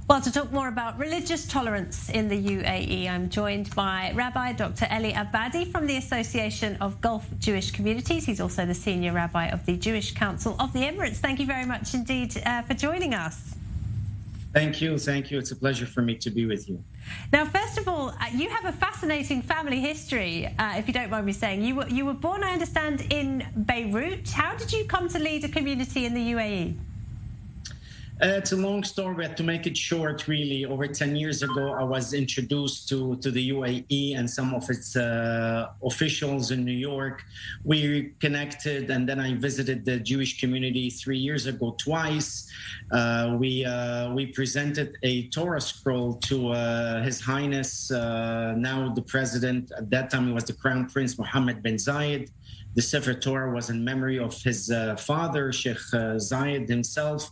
Well, to talk more about religious tolerance in the UAE, I'm joined by Rabbi Dr. Elie Abadie from the Association of Gulf Jewish Communities. He's also the Senior Rabbi of the Jewish Council of the Emirates. Thank you very much indeed for joining us. Thank you. Thank you. It's a pleasure for me to be with you. Now, first of all, you have a fascinating family history, if you don't mind me saying. You were born, I understand, in Beirut. How did you come to lead a community in the UAE? It's a long story, but to make it short, really, over 10 years ago, I was introduced to the UAE and some of its officials in New York. We connected, and then I visited the Jewish community 3 years ago twice. We presented a Torah scroll to His Highness, now the President. At that time, he was the Crown Prince Mohammed bin Zayed. The Sefer Torah was in memory of his father, Sheikh Zayed himself,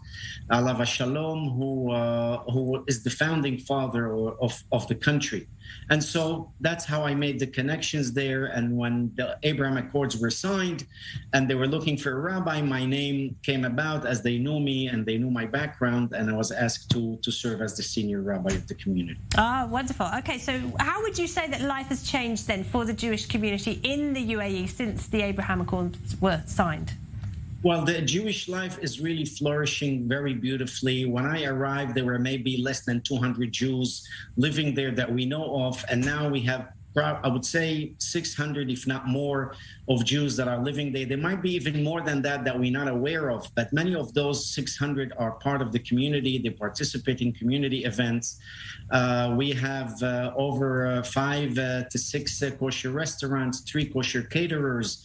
Alav Shalom, who is the founding father of the country. And so that's how I made the connections there. And when the Abraham Accords were signed and they were looking for a rabbi, my name came about as they knew me and they knew my background. And I was asked to serve as the senior rabbi of the community. Ah, wonderful. Okay, so how would you say that life has changed then for the Jewish community in the UAE since the Abraham Accords were signed? Well, the Jewish life is really flourishing very beautifully. When I arrived, there were maybe less than 200 Jews living there that we know of. And now we have, I would say, 600, if not more, of Jews that are living there. There might be even more than that we're not aware of. But many of those 600 are part of the community. They participate in community events. We have over 5 to 6 kosher restaurants, 3 kosher caterers,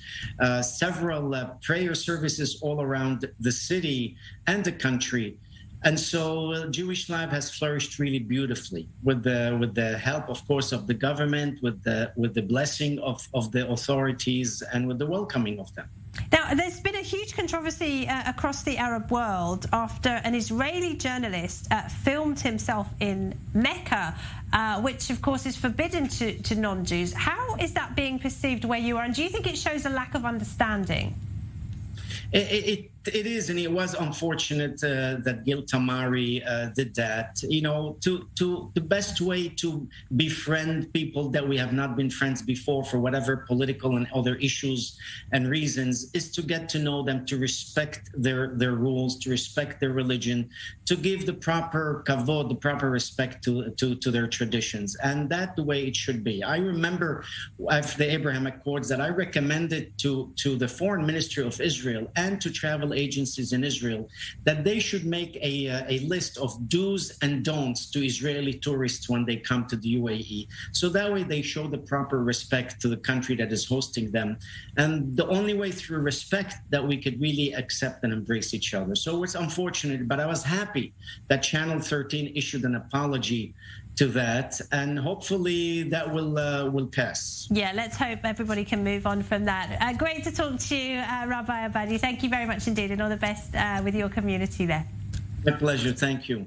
several prayer services all around the city and the country. And so Jewish life has flourished really beautifully with the help, of course, of the government, with the blessing of the authorities, and with the welcoming of them. Now, there's been a huge controversy across the Arab world after an Israeli journalist filmed himself in Mecca, which, of course, is forbidden to non-Jews. How is that being perceived where you are? And do you think it shows a lack of understanding? It is, and it was unfortunate that Gil Tamari did that. You know, to the best way to befriend people that we have not been friends before for whatever political and other issues and reasons is to get to know them, to respect their rules, to respect their religion, to give the proper kavod, the proper respect to their traditions, and that's the way it should be. I remember after the Abraham Accords that I recommended to the Foreign Ministry of Israel and to travel agencies in Israel that they should make a list of do's and don'ts to Israeli tourists when they come to the UAE. So that way they show the proper respect to the country that is hosting them. And the only way through respect that we could really accept and embrace each other. So it's unfortunate, but I was happy that Channel 13 issued an apology to that, and hopefully that will pass. Yeah, let's hope everybody can move on from that. Great to talk to you, Rabbi Abadie. Thank you very much indeed, and all the best with your community there. My pleasure. Thank you.